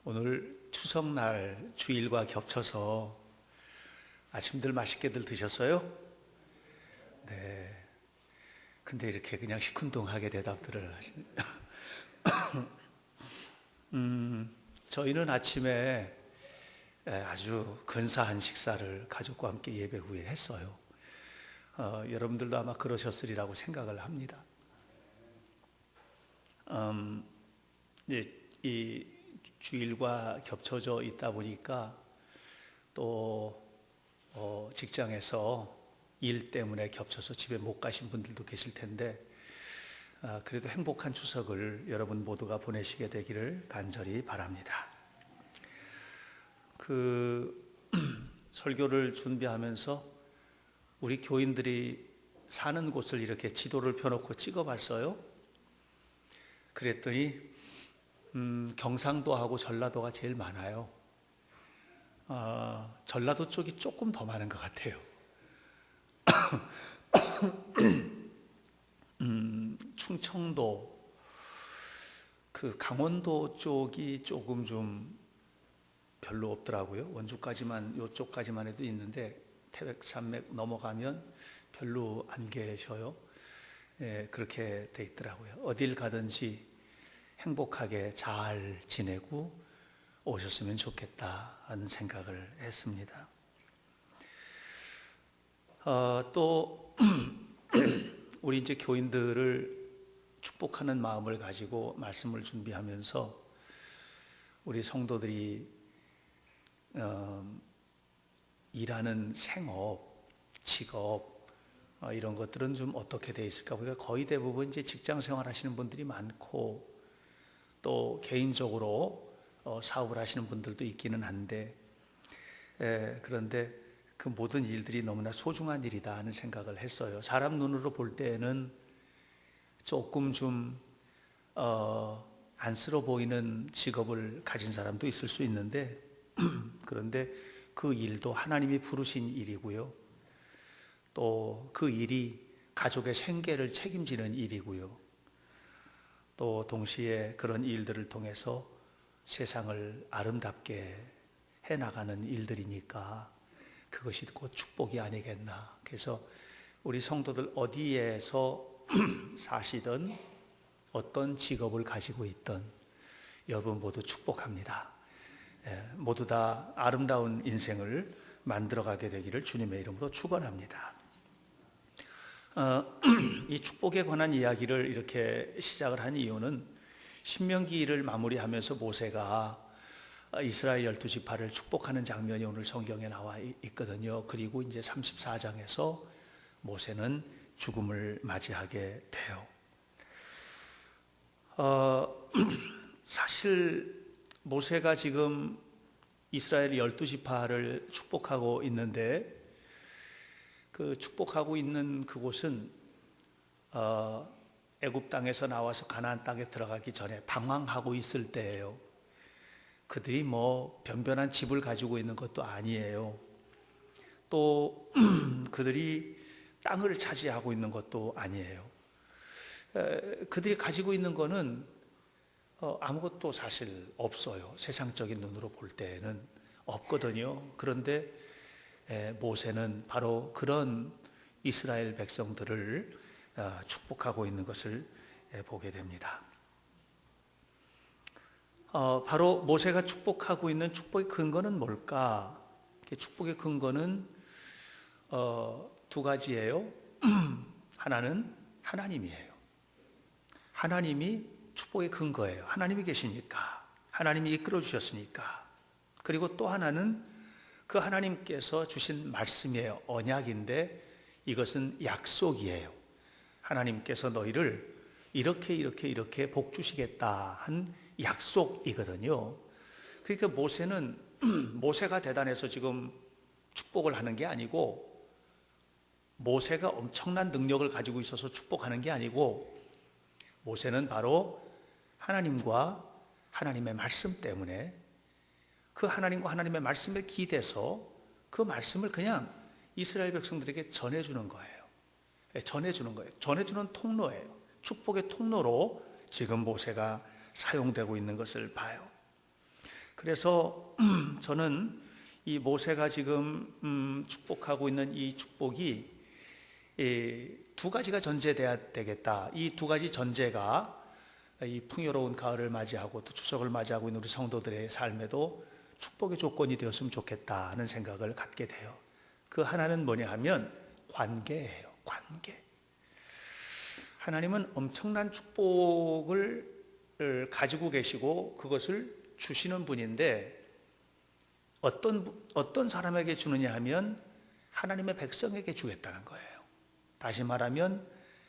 오늘 추석날 주일과 겹쳐서 아침들 맛있게들 드셨어요? 네. 근데 이렇게 그냥 시큰둥하게 대답들을 하시네. 저희는 아침에 아주 근사한 식사를 가족과 함께 예배 후에 했어요. 여러분들도 아마 그러셨으리라고 생각을 합니다. 이제 이 주일과 겹쳐져 있다 보니까 또 직장에서 일 때문에 겹쳐서 집에 못 가신 분들도 계실 텐데 그래도 행복한 추석을 여러분 모두가 보내시게 되기를 간절히 바랍니다. 설교를 준비하면서 우리 교인들이 사는 곳을 이렇게 지도를 펴놓고 찍어봤어요. 그랬더니 경상도하고 전라도가 제일 많아요. 전라도 쪽이 조금 더 많은 것 같아요. 충청도, 강원도 쪽이 조금 좀 별로 없더라고요. 원주까지만, 이쪽까지만 해도 있는데 태백산맥 넘어가면 별로 안 계셔요. 그렇게 돼 있더라고요. 어딜 가든지 행복하게 잘 지내고 오셨으면 좋겠다 하는 생각을 했습니다. 또 우리 이제 교인들을 축복하는 마음을 가지고 말씀을 준비하면서 우리 성도들이 일하는 생업, 직업 이런 것들은 좀 어떻게 돼 있을까 보니까 거의 대부분 이제 직장 생활 하시는 분들이 많고 또 개인적으로 사업을 하시는 분들도 있기는 한데 그런데 그 모든 일들이 너무나 소중한 일이다 하는 생각을 했어요. 사람 눈으로 볼 때는 조금 좀 안쓰러워 보이는 직업을 가진 사람도 있을 수 있는데 그런데 그 일도 하나님이 부르신 일이고요. 또 그 일이 가족의 생계를 책임지는 일이고요. 또 동시에 그런 일들을 통해서 세상을 아름답게 해나가는 일들이니까 그것이 곧 축복이 아니겠나. 그래서 우리 성도들 어디에서 사시든 어떤 직업을 가지고 있든 여러분 모두 축복합니다. 모두 다 아름다운 인생을 만들어가게 되기를 주님의 이름으로 축원합니다. 이 축복에 관한 이야기를 이렇게 시작을 한 이유는 신명기를 마무리하면서 모세가 이스라엘 12지파를 축복하는 장면이 오늘 성경에 나와 있거든요. 그리고 이제 34장에서 모세는 죽음을 맞이하게 돼요. 사실 모세가 지금 이스라엘 12지파를 축복하고 있는데 그 축복하고 있는 그곳은 애굽 땅에서 나와서 가나안 땅에 들어가기 전에 방황하고 있을 때예요. 그들이 뭐 변변한 집을 가지고 있는 것도 아니에요. 또 그들이 땅을 차지하고 있는 것도 아니에요. 그들이 가지고 있는 거는 아무것도 사실 없어요. 세상적인 눈으로 볼 때는 없거든요. 그런데 모세는 바로 그런 이스라엘 백성들을 축복하고 있는 것을 보게 됩니다. 바로 모세가 축복하고 있는 축복의 근거는 뭘까? 축복의 근거는 두 가지예요. 하나는 하나님이에요. 하나님이 축복의 근거예요. 하나님이 계시니까, 하나님이 이끌어 주셨으니까. 그리고 또 하나는 그 하나님께서 주신 말씀이에요. 언약인데 이것은 약속이에요. 하나님께서 너희를 이렇게 복 주시겠다 한 약속이거든요. 그러니까 모세는 모세가 대단해서 지금 축복을 하는 게 아니고 모세가 엄청난 능력을 가지고 있어서 축복하는 게 아니고 모세는 바로 하나님과 하나님의 말씀 때문에 그 하나님과 하나님의 말씀에 기대서 그 말씀을 그냥 이스라엘 백성들에게 전해주는 거예요. 전해주는 거예요. 전해주는 통로예요. 축복의 통로로 지금 모세가 사용되고 있는 것을 봐요. 그래서 저는 이 모세가 지금 축복하고 있는 이 축복이 두 가지가 전제돼야 되겠다. 이 두 가지 전제가 이 풍요로운 가을을 맞이하고 또 추석을 맞이하고 있는 우리 성도들의 삶에도 축복의 조건이 되었으면 좋겠다 하는 생각을 갖게 돼요. 그 하나는 뭐냐 하면 관계예요. 관계. 하나님은 엄청난 축복을 가지고 계시고 그것을 주시는 분인데 어떤 사람에게 주느냐 하면 하나님의 백성에게 주겠다는 거예요. 다시 말하면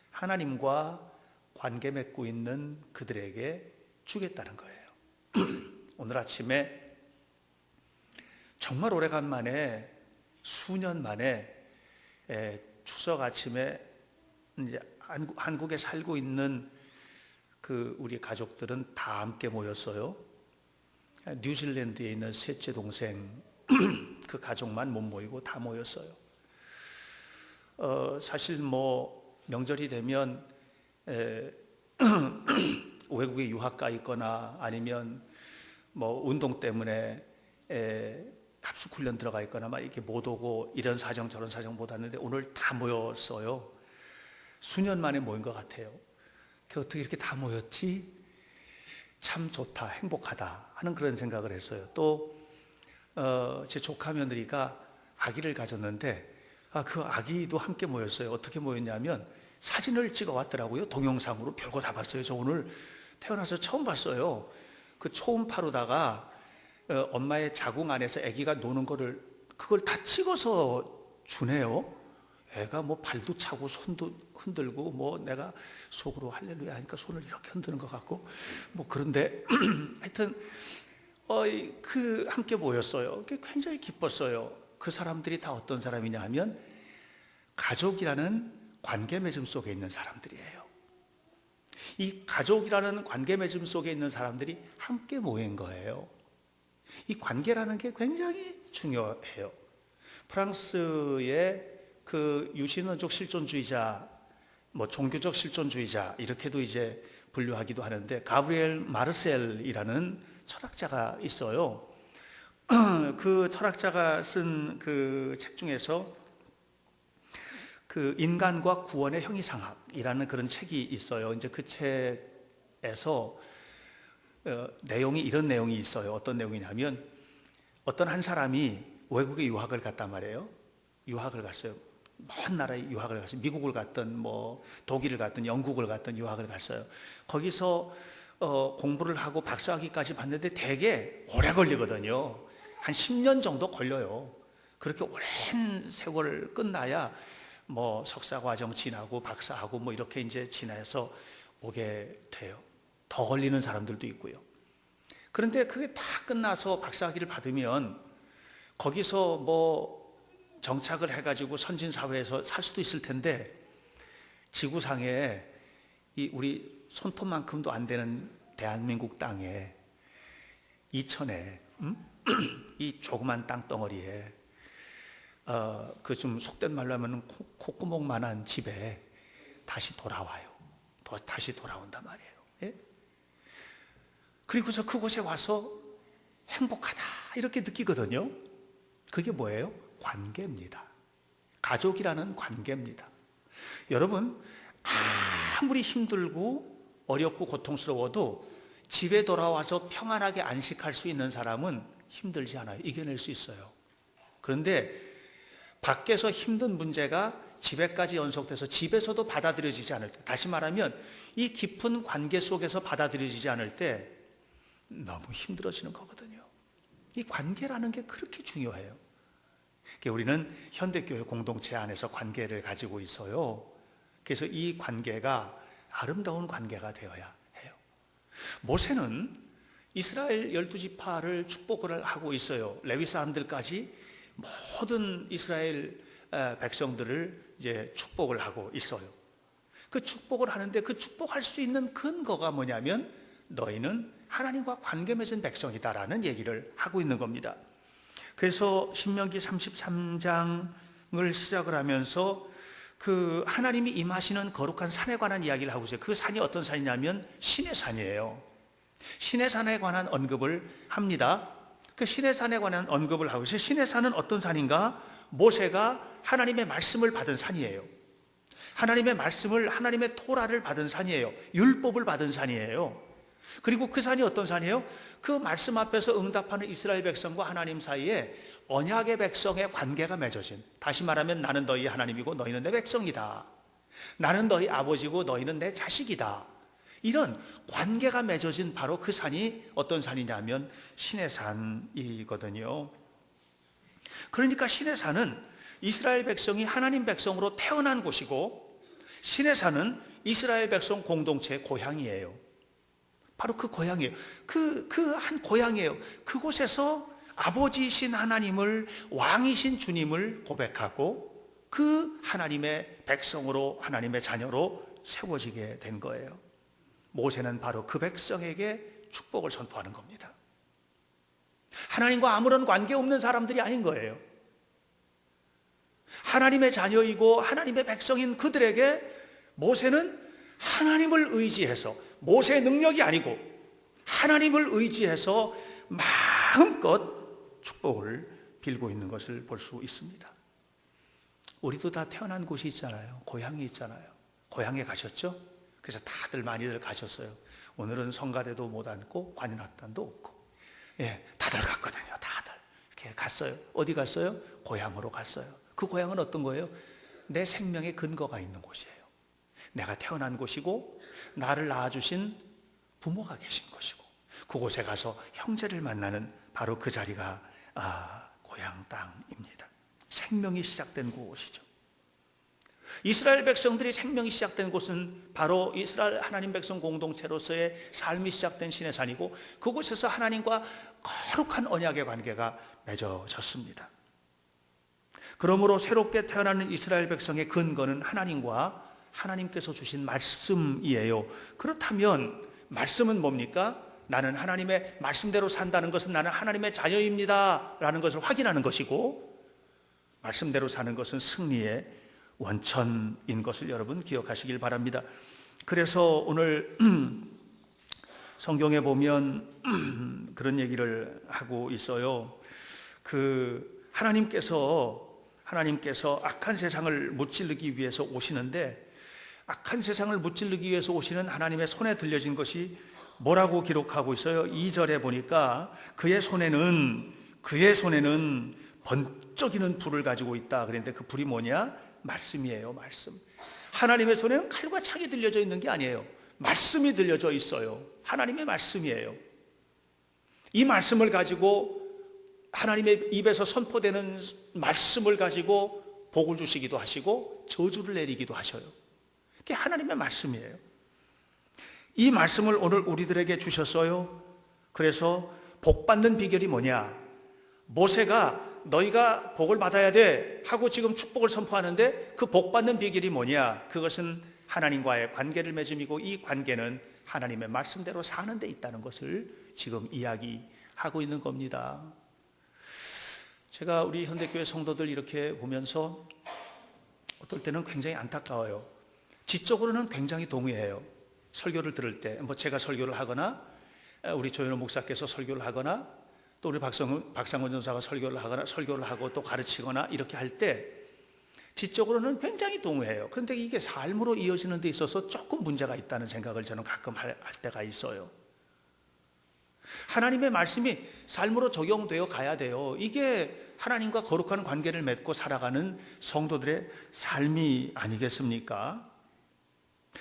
하나님과 관계 맺고 있는 그들에게 주겠다는 거예요. 오늘 아침에 정말 오래간만에 수년 만에 추석 아침에 이제 한국에 살고 있는 그 우리 가족들은 다 함께 모였어요. 뉴질랜드에 있는 셋째 동생 그 가족만 못 모이고 다 모였어요. 사실 뭐 명절이 되면 외국에 유학 가 있거나 아니면 뭐 운동 때문에 합숙훈련 들어가 있거나 막 이렇게 못 오고 이런 사정 저런 사정 못 왔는데 오늘 다 모였어요. 수년 만에 모인 것 같아요. 어떻게 이렇게 다 모였지? 참 좋다, 행복하다 하는 그런 생각을 했어요. 또 제 조카 며느리가 아기를 가졌는데 그 아기도 함께 모였어요. 어떻게 모였냐면 사진을 찍어 왔더라고요. 동영상으로 별거 다 봤어요. 저 오늘 태어나서 처음 봤어요. 그 초음파로다가 엄마의 자궁 안에서 아기가 노는 거를 그걸 다 찍어서 주네요. 애가 뭐 발도 차고 손도 흔들고 뭐 내가 속으로 할렐루야 하니까 손을 이렇게 흔드는 것 같고 뭐 그런데 하여튼 그 함께 모였어요. 굉장히 기뻤어요. 그 사람들이 다 어떤 사람이냐 하면 가족이라는 관계 맺음 속에 있는 사람들이에요. 이 가족이라는 관계 맺음 속에 있는 사람들이 함께 모인 거예요. 이 관계라는 게 굉장히 중요해요. 프랑스의 그 유신론적 실존주의자, 뭐 종교적 실존주의자 이렇게도 이제 분류하기도 하는데 가브리엘 마르셀이라는 철학자가 있어요. 그 철학자가 쓴 그 책 중에서 그 인간과 구원의 형이상학이라는 그런 책이 있어요. 이제 그 책에서 내용이 이런 내용이 있어요. 어떤 내용이냐면 어떤 한 사람이 외국에 유학을 갔단 말이에요. 유학을 갔어요. 먼 나라에 유학을 갔어요. 미국을 갔든 뭐 독일을 갔든 영국을 갔든 유학을 갔어요. 거기서 공부를 하고 박사학위까지 받는데 되게 오래 걸리거든요. 한 10년 정도 걸려요. 그렇게 오랜 세월을 끝나야 뭐 석사 과정 지나고 박사하고 뭐 이렇게 이제 지나서 오게 돼요. 더 걸리는 사람들도 있고요. 그런데 그게 다 끝나서 박사학위를 받으면 거기서 뭐 정착을 해가지고 선진 사회에서 살 수도 있을 텐데 지구상에 이 우리 손톱만큼도 안 되는 대한민국 땅에 이천에 이 조그만 땅덩어리에 그 좀 속된 말로 하면 콧구멍만한 집에 다시 돌아와요. 다시 돌아온단 말이에요. 예? 그리고서 그곳에 와서 행복하다 이렇게 느끼거든요. 그게 뭐예요? 관계입니다. 가족이라는 관계입니다. 여러분 아무리 힘들고 어렵고 고통스러워도 집에 돌아와서 평안하게 안식할 수 있는 사람은 힘들지 않아요. 이겨낼 수 있어요. 그런데 밖에서 힘든 문제가 집에까지 연속돼서 집에서도 받아들여지지 않을 때, 다시 말하면 이 깊은 관계 속에서 받아들여지지 않을 때 너무 힘들어지는 거거든요. 이 관계라는 게 그렇게 중요해요. 우리는 현대교회 공동체 안에서 관계를 가지고 있어요. 그래서 이 관계가 아름다운 관계가 되어야 해요. 모세는 이스라엘 12지파를 축복을 하고 있어요. 레위 사람들까지 모든 이스라엘 백성들을 이제 축복을 하고 있어요. 그 축복을 하는데 그 축복할 수 있는 근거가 뭐냐면 너희는 하나님과 관계 맺은 백성이다라는 얘기를 하고 있는 겁니다. 그래서 신명기 33장을 시작을 하면서 그 하나님이 임하시는 거룩한 산에 관한 이야기를 하고 있어요. 그 산이 어떤 산이냐면 신의 산이에요. 신의 산에 관한 언급을 합니다. 그 시내산에 관한 언급을 하고 있어요. 시내산은 어떤 산인가? 모세가 하나님의 말씀을 받은 산이에요. 하나님의 말씀을, 하나님의 토라를 받은 산이에요. 율법을 받은 산이에요. 그리고 그 산이 어떤 산이에요? 그 말씀 앞에서 응답하는 이스라엘 백성과 하나님 사이에 언약의 백성의 관계가 맺어진, 다시 말하면 나는 너희 하나님이고 너희는 내 백성이다, 나는 너희 아버지고 너희는 내 자식이다, 이런 관계가 맺어진 바로 그 산이 어떤 산이냐면 시내산이거든요. 그러니까 시내산은 이스라엘 백성이 하나님 백성으로 태어난 곳이고, 시내산은 이스라엘 백성 공동체의 고향이에요. 바로 그 고향이에요. 그 한 고향이에요. 그곳에서 아버지이신 하나님을, 왕이신 주님을 고백하고 그 하나님의 백성으로, 하나님의 자녀로 세워지게 된 거예요. 모세는 바로 그 백성에게 축복을 선포하는 겁니다. 하나님과 아무런 관계없는 사람들이 아닌 거예요. 하나님의 자녀이고 하나님의 백성인 그들에게 모세는 하나님을 의지해서, 모세의 능력이 아니고 하나님을 의지해서 마음껏 축복을 빌고 있는 것을 볼 수 있습니다. 우리도 다 태어난 곳이 있잖아요. 고향이 있잖아요. 고향에 가셨죠? 그래서 다들 많이들 가셨어요. 오늘은 성가대도 못 앉고 관현악단도 없고, 예, 다들 갔거든요. 다들 이렇게 갔어요. 어디 갔어요? 고향으로 갔어요. 그 고향은 어떤 거예요? 내 생명의 근거가 있는 곳이에요. 내가 태어난 곳이고 나를 낳아주신 부모가 계신 곳이고, 그곳에 가서 형제를 만나는 바로 그 자리가 고향 땅입니다. 생명이 시작된 곳이죠. 이스라엘 백성들이 생명이 시작된 곳은 바로 이스라엘 하나님 백성 공동체로서의 삶이 시작된 시내산이고, 그곳에서 하나님과 거룩한 언약의 관계가 맺어졌습니다. 그러므로 새롭게 태어나는 이스라엘 백성의 근거는 하나님과 하나님께서 주신 말씀이에요. 그렇다면 말씀은 뭡니까? 나는 하나님의 말씀대로 산다는 것은 나는 하나님의 자녀입니다 라는 것을 확인하는 것이고, 말씀대로 사는 것은 승리의 원천인 것을 여러분 기억하시길 바랍니다. 그래서 오늘 성경에 보면 그런 얘기를 하고 있어요. 하나님께서 악한 세상을 무찌르기 위해서 오시는데, 악한 세상을 무찌르기 위해서 오시는 하나님의 손에 들려진 것이 뭐라고 기록하고 있어요? 2절에 보니까 그의 손에는 번쩍이는 불을 가지고 있다. 그런데 그 불이 뭐냐? 말씀이에요. 말씀. 하나님의 손에는 칼과 창이 들려져 있는 게 아니에요. 말씀이 들려져 있어요. 하나님의 말씀이에요. 이 말씀을 가지고, 하나님의 입에서 선포되는 말씀을 가지고 복을 주시기도 하시고 저주를 내리기도 하셔요. 그게 하나님의 말씀이에요. 이 말씀을 오늘 우리들에게 주셨어요. 그래서 복 받는 비결이 뭐냐? 모세가 너희가 복을 받아야 돼 하고 지금 축복을 선포하는데, 그 복 받는 비결이 뭐냐? 그것은 하나님과의 관계를 맺음이고, 이 관계는 하나님의 말씀대로 사는 데 있다는 것을 지금 이야기하고 있는 겁니다. 제가 우리 현대교회 성도들 이렇게 보면서 어떨 때는 굉장히 안타까워요. 지적으로는 굉장히 동의해요. 설교를 들을 때, 제가 설교를 하거나 우리 조현호 목사께서 설교를 하거나 또 우리 박상원 전사가 설교를 하고 또 가르치거나 이렇게 할 때 지적으로는 굉장히 동의해요. 그런데 이게 삶으로 이어지는 데 있어서 조금 문제가 있다는 생각을 저는 가끔 할 때가 있어요. 하나님의 말씀이 삶으로 적용되어 가야 돼요. 이게 하나님과 거룩한 관계를 맺고 살아가는 성도들의 삶이 아니겠습니까?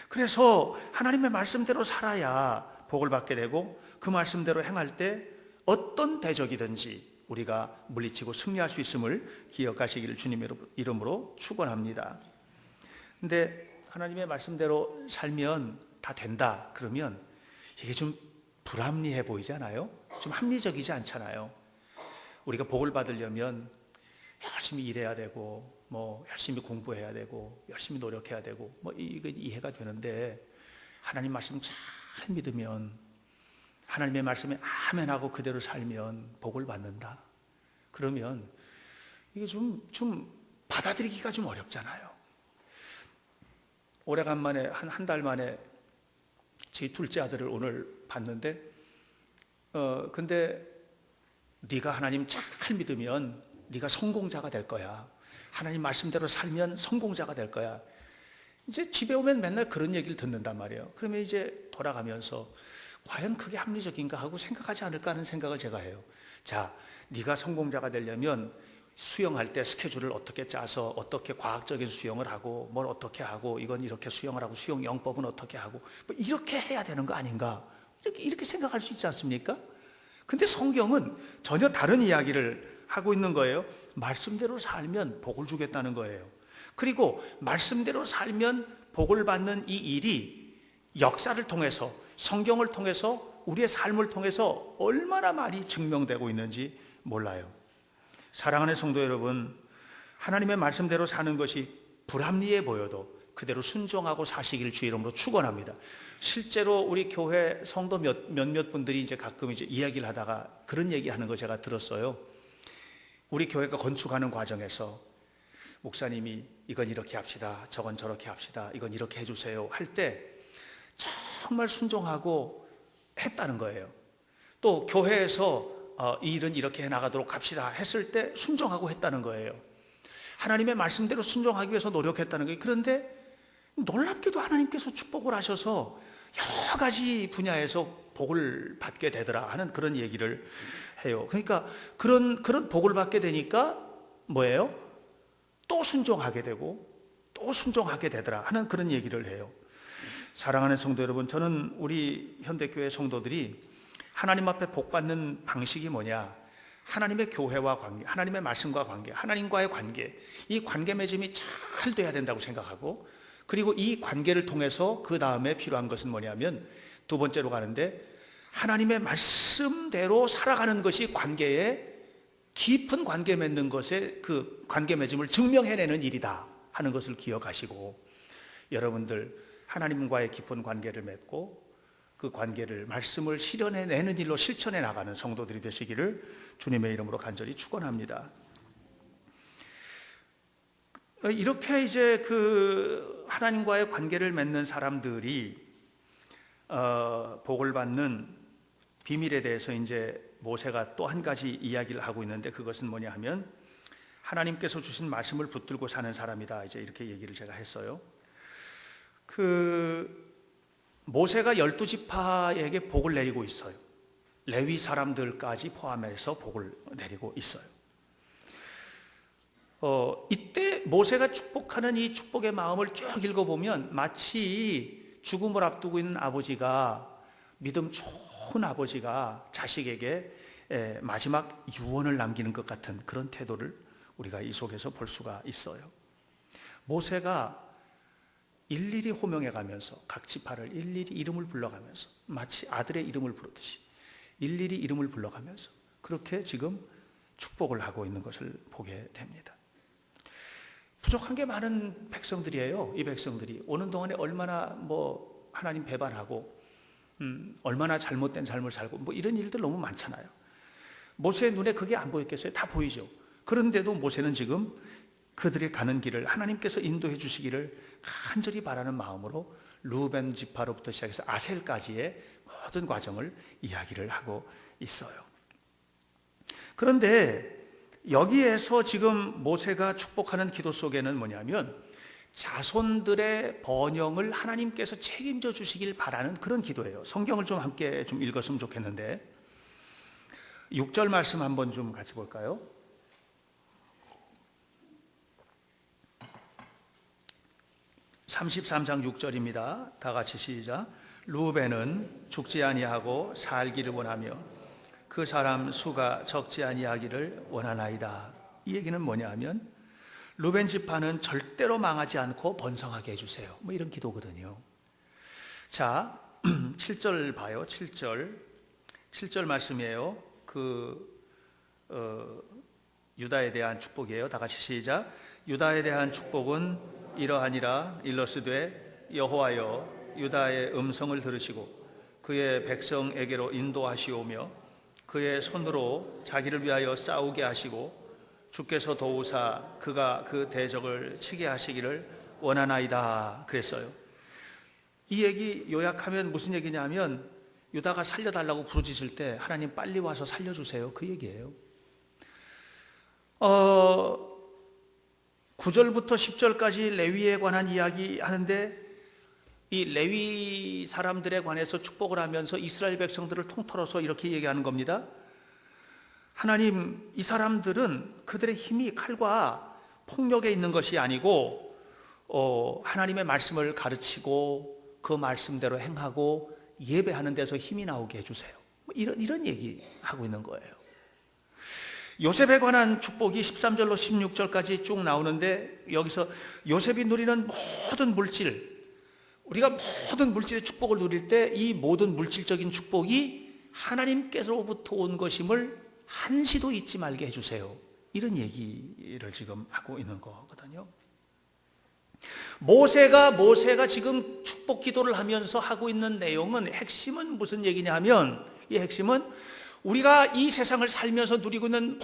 그래서 하나님의 말씀대로 살아야 복을 받게 되고, 그 말씀대로 행할 때 어떤 대적이든지 우리가 물리치고 승리할 수 있음을 기억하시기를 주님의 이름으로 축원합니다. 근데 하나님의 말씀대로 살면 다 된다 그러면 이게 좀 불합리해 보이잖아요. 좀 합리적이지 않잖아요. 우리가 복을 받으려면 열심히 일해야 되고, 열심히 공부해야 되고, 열심히 노력해야 되고, 이거 이해가 되는데, 하나님 말씀 잘 믿으면, 하나님의 말씀에 아멘하고 그대로 살면 복을 받는다. 그러면 이게 좀 받아들이기가 좀 어렵잖아요. 오래간만에 한 달 만에 저희 둘째 아들을 오늘 봤는데, 근데 네가 하나님 잘 믿으면 네가 성공자가 될 거야. 하나님 말씀대로 살면 성공자가 될 거야. 이제 집에 오면 맨날 그런 얘기를 듣는단 말이에요. 그러면 이제 돌아가면서 과연 그게 합리적인가 하고 생각하지 않을까 하는 생각을 제가 해요. 자, 네가 성공자가 되려면 수영할 때 스케줄을 어떻게 짜서 어떻게 과학적인 수영을 하고 뭘 어떻게 하고 이건 이렇게 수영을 하고 수영 영법은 어떻게 하고 뭐 이렇게 해야 되는 거 아닌가, 이렇게 생각할 수 있지 않습니까? 근데 성경은 전혀 다른 이야기를 하고 있는 거예요. 말씀대로 살면 복을 주겠다는 거예요. 그리고 말씀대로 살면 복을 받는 이 일이 역사를 통해서, 성경을 통해서, 우리의 삶을 통해서 얼마나 많이 증명되고 있는지 몰라요. 사랑하는 성도 여러분, 하나님의 말씀대로 사는 것이 불합리해 보여도 그대로 순종하고 사시기를 주의 이름으로 축원합니다. 실제로 우리 교회 성도 몇몇 분들이 이제 가끔 이제 이야기를 하다가 그런 얘기하는 거 제가 들었어요. 우리 교회가 건축하는 과정에서 목사님이 이건 이렇게 합시다, 저건 저렇게 합시다, 이건 이렇게 해주세요 할 때 정말 순종하고 했다는 거예요. 또 교회에서 이 일은 이렇게 해나가도록 합시다 했을 때 순종하고 했다는 거예요. 하나님의 말씀대로 순종하기 위해서 노력했다는 거예요. 그런데 놀랍게도 하나님께서 축복을 하셔서 여러 가지 분야에서 복을 받게 되더라 하는 그런 얘기를 해요. 그러니까 그런 복을 받게 되니까 뭐예요? 또 순종하게 되고 또 순종하게 되더라 하는 그런 얘기를 해요. 사랑하는 성도 여러분, 저는 우리 현대교회 성도들이 하나님 앞에 복 받는 방식이 뭐냐? 하나님의 교회와 관계, 하나님의 말씀과 관계, 하나님과의 관계, 이 관계 맺음이 잘 돼야 된다고 생각하고, 그리고 이 관계를 통해서 그 다음에 필요한 것은 뭐냐면 두 번째로 가는데, 하나님의 말씀대로 살아가는 것이 관계에 깊은 관계 맺는 것에 그 관계 맺음을 증명해내는 일이다 하는 것을 기억하시고, 여러분들 하나님과의 깊은 관계를 맺고 그 관계를 말씀을 실현해내는 일로 실천해 나가는 성도들이 되시기를 주님의 이름으로 간절히 축원합니다. 이렇게 이제 그 하나님과의 관계를 맺는 사람들이 복을 받는 비밀에 대해서 이제 모세가 또 한 가지 이야기를 하고 있는데, 그것은 뭐냐 하면 하나님께서 주신 말씀을 붙들고 사는 사람이다, 이제 이렇게 얘기를 제가 했어요. 모세가 12지파에게 복을 내리고 있어요. 레위 사람들까지 포함해서 복을 내리고 있어요. 이때 모세가 축복하는 이 축복의 마음을 쭉 읽어보면 마치 죽음을 앞두고 있는 아버지가, 믿음 좋은 아버지가 자식에게 마지막 유언을 남기는 것 같은 그런 태도를 우리가 이 속에서 볼 수가 있어요. 모세가 일일이 호명해 가면서 각 지파를 일일이 이름을 불러가면서 마치 아들의 이름을 부르듯이 일일이 이름을 불러가면서 그렇게 지금 축복을 하고 있는 것을 보게 됩니다. 부족한 게 많은 백성들이에요. 이 백성들이 오는 동안에 얼마나 하나님 배반하고 얼마나 잘못된 삶을 살고 이런 일들 너무 많잖아요. 모세의 눈에 그게 안 보였겠어요? 다 보이죠. 그런데도 모세는 지금 그들이 가는 길을 하나님께서 인도해 주시기를 간절히 바라는 마음으로 루벤 지파로부터 시작해서 아셀까지의 모든 과정을 이야기를 하고 있어요. 그런데 여기에서 지금 모세가 축복하는 기도 속에는 뭐냐면 자손들의 번영을 하나님께서 책임져 주시길 바라는 그런 기도예요. 성경을 좀 함께 좀 읽었으면 좋겠는데 6절 말씀 한번 좀 같이 볼까요? 33장 6절입니다. 다 같이 시작. 루벤은 죽지 아니하고 살기를 원하며 그 사람 수가 적지 아니하기를 원하나이다. 이 얘기는 뭐냐 하면 루벤 지파는 절대로 망하지 않고 번성하게 해주세요. 이런 기도거든요. 자, 7절 봐요. 7절 말씀이에요. 유다에 대한 축복이에요. 다 같이 시작. 유다에 대한 축복은 이러하니라. 일러스되 여호와여 유다의 음성을 들으시고 그의 백성에게로 인도하시오며 그의 손으로 자기를 위하여 싸우게 하시고 주께서 도우사 그가 그 대적을 치게 하시기를 원하나이다 그랬어요. 이 얘기 요약하면 무슨 얘기냐면 유다가 살려달라고 부르짖을 때 하나님 빨리 와서 살려주세요, 그 얘기예요. 9절부터 10절까지 레위에 관한 이야기 하는데, 이 레위 사람들에 관해서 축복을 하면서 이스라엘 백성들을 통틀어서 이렇게 얘기하는 겁니다. 하나님, 이 사람들은 그들의 힘이 칼과 폭력에 있는 것이 아니고 하나님의 말씀을 가르치고 그 말씀대로 행하고 예배하는 데서 힘이 나오게 해주세요. 이런 얘기하고 있는 거예요. 요셉에 관한 축복이 13절로 16절까지 쭉 나오는데, 여기서 요셉이 누리는 모든 물질, 우리가 모든 물질의 축복을 누릴 때 이 모든 물질적인 축복이 하나님께서로부터 온 것임을 한시도 잊지 말게 해주세요. 이런 얘기를 지금 하고 있는 거거든요. 모세가 지금 축복 기도를 하면서 하고 있는 내용은, 핵심은 무슨 얘기냐 하면, 이 핵심은 우리가 이 세상을 살면서 누리고 있는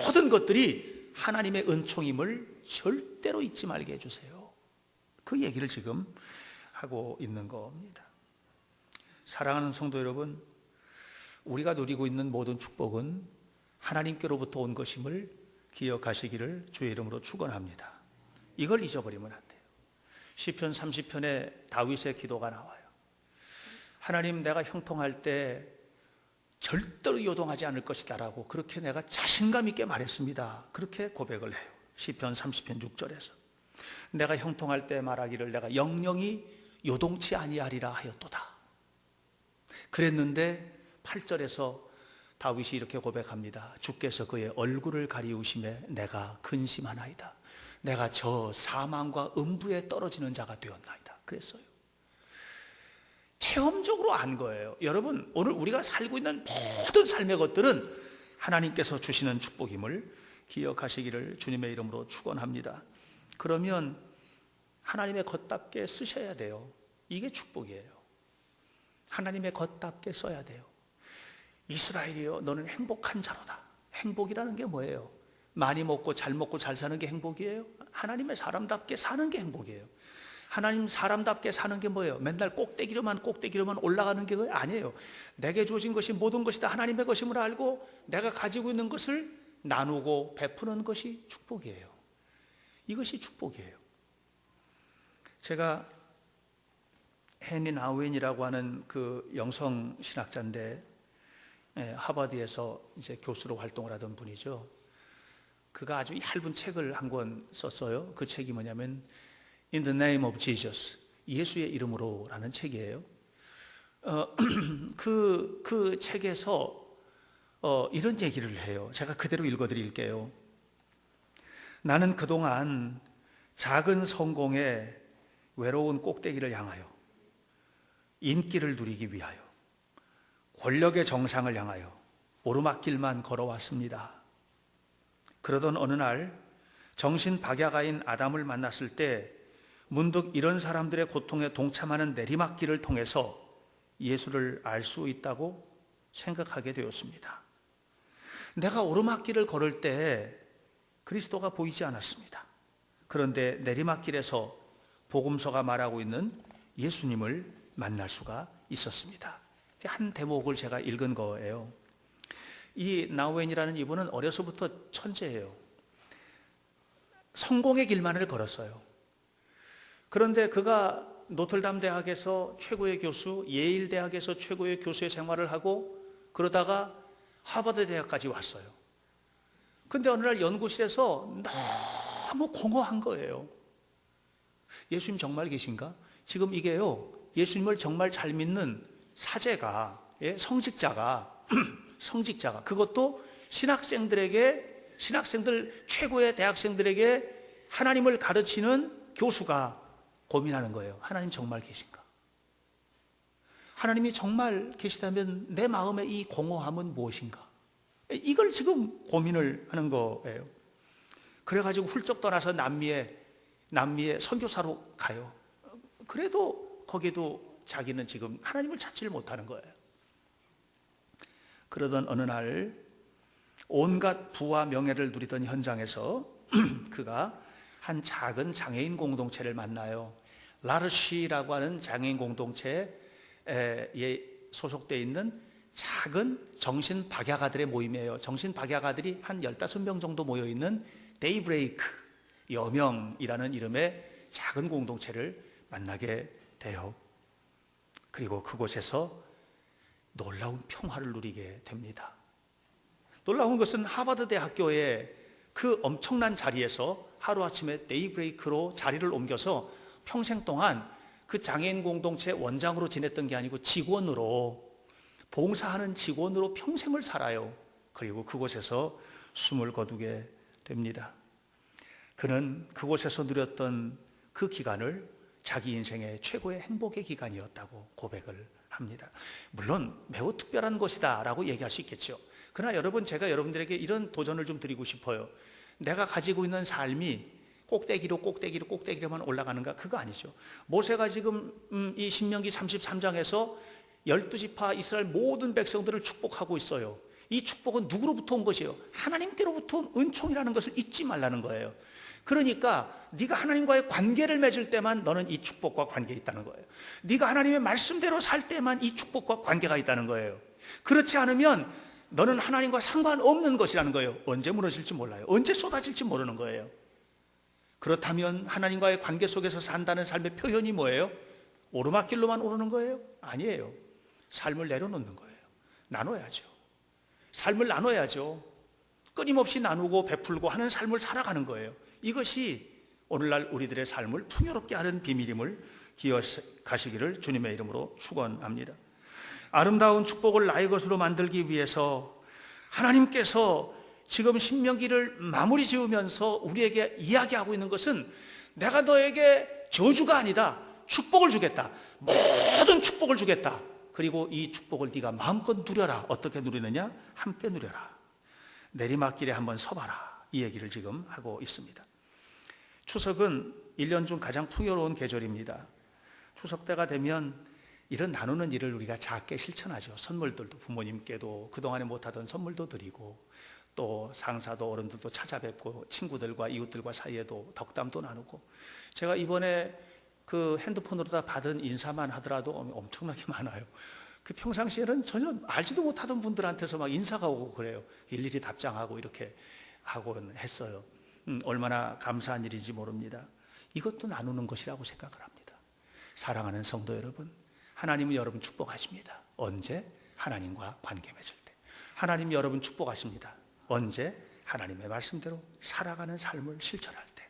모든 것들이 하나님의 은총임을 절대로 잊지 말게 해주세요. 그 얘기를 지금 하고 있는 겁니다. 사랑하는 성도 여러분, 우리가 누리고 있는 모든 축복은 하나님께로부터 온 것임을 기억하시기를 주의 이름으로 축원합니다. 이걸 잊어버리면 안 돼요. 시편 30편에 다윗의 기도가 나와요. 하나님, 내가 형통할 때 절대로 요동하지 않을 것이다 라고 그렇게 내가 자신감 있게 말했습니다. 그렇게 고백을 해요. 시편 30편 6절에서 내가 형통할 때 말하기를 내가 영영이 요동치 아니하리라 하였도다. 그랬는데 8절에서 다윗이 이렇게 고백합니다. 주께서 그의 얼굴을 가리우심에 내가 근심하나이다. 내가 저 사망과 음부에 떨어지는 자가 되었나이다. 그랬어요. 체험적으로 안 거예요. 여러분, 오늘 우리가 살고 있는 모든 삶의 것들은 하나님께서 주시는 축복임을 기억하시기를 주님의 이름으로 축원합니다. 그러면 하나님의 것답게 쓰셔야 돼요. 이게 축복이에요. 하나님의 것답게 써야 돼요. 이스라엘이여, 너는 행복한 자로다. 행복이라는 게 뭐예요? 많이 먹고 잘 사는 게 행복이에요? 하나님의 사람답게 사는 게 행복이에요. 하나님 사람답게 사는 게 뭐예요? 맨날 꼭대기로만 올라가는 게 아니에요. 내게 주어진 것이 모든 것이 다 하나님의 것임을 알고 내가 가지고 있는 것을 나누고 베푸는 것이 축복이에요. 이것이 축복이에요. 제가 헨리 나우엔이라고 하는 그 영성 신학자인데, 하버드에서 이제 교수로 활동을 하던 분이죠. 그가 아주 얇은 책을 한 권 썼어요. 그 책이 뭐냐면 In the Name of Jesus, 예수의 이름으로라는 책이에요. 그 책에서 이런 얘기를 해요. 제가 그대로 읽어드릴게요. 나는 그동안 작은 성공의 외로운 꼭대기를 향하여, 인기를 누리기 위하여, 권력의 정상을 향하여 오르막길만 걸어왔습니다. 그러던 어느 날 정신 박야가인 아담을 만났을 때 문득 이런 사람들의 고통에 동참하는 내리막길을 통해서 예수를 알 수 있다고 생각하게 되었습니다. 내가 오르막길을 걸을 때 그리스도가 보이지 않았습니다. 그런데 내리막길에서 복음서가 말하고 있는 예수님을 만날 수가 있었습니다. 한 대목을 제가 읽은 거예요. 이 나우엔이라는 이분은 어려서부터 천재예요. 성공의 길만을 걸었어요. 그런데 그가 노틀담 대학에서 최고의 교수, 예일 대학에서 최고의 교수의 생활을 하고 그러다가 하버드 대학까지 왔어요. 근데 어느 날 연구실에서 너무 공허한 거예요. 예수님 정말 계신가? 지금 이게요, 예수님을 정말 잘 믿는 사제가, 성직자가 그것도 신학생들 최고의 대학생들에게 하나님을 가르치는 교수가 고민하는 거예요. 하나님 정말 계신가? 하나님이 정말 계시다면 내 마음의 이 공허함은 무엇인가? 이걸 지금 고민을 하는 거예요. 그래가지고 훌쩍 떠나서 남미에 선교사로 가요. 그래도 거기도 자기는 지금 하나님을 찾지를 못하는 거예요. 그러던 어느 날 온갖 부와 명예를 누리던 현장에서 그가 한 작은 장애인 공동체를 만나요. 라르시라고 하는 장애인 공동체에 소속되어 있는 작은 정신 박야가들의 모임이에요. 정신 박야가들이 한 15명 정도 모여있는 데이브레이크, 여명이라는 이름의 작은 공동체를 만나게 돼요. 그리고 그곳에서 놀라운 평화를 누리게 됩니다. 놀라운 것은 하버드 대학교의 그 엄청난 자리에서 하루아침에 데이브레이크로 자리를 옮겨서 평생 동안 그 장애인 공동체 원장으로 지냈던 게 아니고 직원으로, 봉사하는 직원으로 평생을 살아요. 그리고 그곳에서 숨을 거두게 됩니다. 그는 그곳에서 누렸던 그 기간을 자기 인생의 최고의 행복의 기간이었다고 고백을 합니다. 물론 매우 특별한 것이다 라고 얘기할 수 있겠죠. 그러나 여러분, 제가 여러분들에게 이런 도전을 좀 드리고 싶어요. 내가 가지고 있는 삶이 꼭대기로만 올라가는가? 그거 아니죠. 모세가 지금 이 신명기 33장에서 12지파 이스라엘 모든 백성들을 축복하고 있어요. 이 축복은 누구로부터 온 것이에요? 하나님께로부터 온 은총이라는 것을 잊지 말라는 거예요. 그러니까 네가 하나님과의 관계를 맺을 때만 너는 이 축복과 관계가 있다는 거예요. 네가 하나님의 말씀대로 살 때만 이 축복과 관계가 있다는 거예요. 그렇지 않으면 너는 하나님과 상관없는 것이라는 거예요. 언제 무너질지 몰라요. 언제 쏟아질지 모르는 거예요. 그렇다면 하나님과의 관계 속에서 산다는 삶의 표현이 뭐예요? 오르막길로만 오르는 거예요? 아니에요. 삶을 내려놓는 거예요. 나눠야죠. 삶을 나눠야죠. 끊임없이 나누고 베풀고 하는 삶을 살아가는 거예요. 이것이 오늘날 우리들의 삶을 풍요롭게 하는 비밀임을 기억하시기를 주님의 이름으로 축원합니다. 아름다운 축복을 나의 것으로 만들기 위해서 하나님께서 지금 신명기를 마무리 지으면서 우리에게 이야기하고 있는 것은 내가 너에게 저주가 아니다. 축복을 주겠다. 모든 축복을 주겠다. 그리고 이 축복을 네가 마음껏 누려라. 어떻게 누리느냐? 함께 누려라. 내리막길에 한번 서봐라. 이 얘기를 지금 하고 있습니다. 추석은 1년 중 가장 풍요로운 계절입니다. 추석 때가 되면 이런 나누는 일을 우리가 작게 실천하죠. 선물들도 부모님께도 그동안에 못하던 선물도 드리고, 또 상사도 어른들도 찾아뵙고, 친구들과 이웃들과 사이에도 덕담도 나누고. 제가 이번에 그 핸드폰으로 다 받은 인사만 하더라도 엄청나게 많아요. 그 평상시에는 전혀 알지도 못하던 분들한테서 막 인사가 오고 그래요. 일일이 답장하고 이렇게 하곤 했어요. 얼마나 감사한 일인지 모릅니다. 이것도 나누는 것이라고 생각을 합니다. 사랑하는 성도 여러분, 하나님은 여러분 축복하십니다. 언제? 하나님과 관계 맺을 때. 하나님 여러분 축복하십니다. 언제? 하나님의 말씀대로 살아가는 삶을 실천할 때.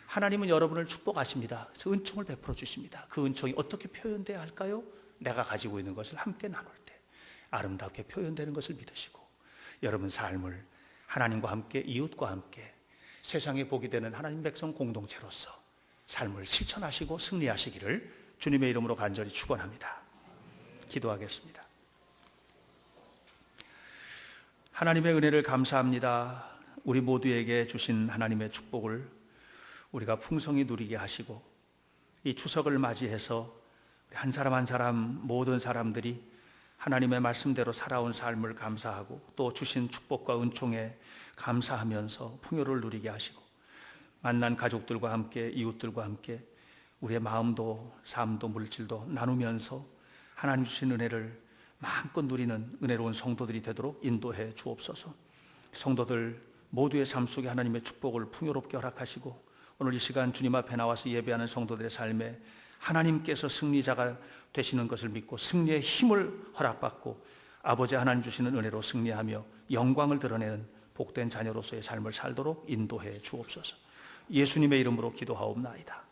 하나님은 여러분을 축복하십니다. 그래서 은총을 베풀어 주십니다. 그 은총이 어떻게 표현돼야 할까요? 내가 가지고 있는 것을 함께 나눌 때 아름답게 표현되는 것을 믿으시고, 여러분 삶을 하나님과 함께, 이웃과 함께 세상에 복이 되는 하나님 백성 공동체로서 삶을 실천하시고 승리하시기를 주님의 이름으로 간절히 축원합니다. 기도하겠습니다. 하나님의 은혜를 감사합니다. 우리 모두에게 주신 하나님의 축복을 우리가 풍성히 누리게 하시고, 이 추석을 맞이해서 한 사람 한 사람, 모든 사람들이 하나님의 말씀대로 살아온 삶을 감사하고, 또 주신 축복과 은총에 감사하면서 풍요를 누리게 하시고, 만난 가족들과 함께, 이웃들과 함께 우리의 마음도 삶도 물질도 나누면서 하나님 주신 은혜를 마음껏 누리는 은혜로운 성도들이 되도록 인도해 주옵소서. 성도들 모두의 삶 속에 하나님의 축복을 풍요롭게 허락하시고, 오늘 이 시간 주님 앞에 나와서 예배하는 성도들의 삶에 하나님께서 승리자가 되시는 것을 믿고 승리의 힘을 허락받고 아버지 하나님 주시는 은혜로 승리하며 영광을 드러내는 복된 자녀로서의 삶을 살도록 인도해 주옵소서. 예수님의 이름으로 기도하옵나이다.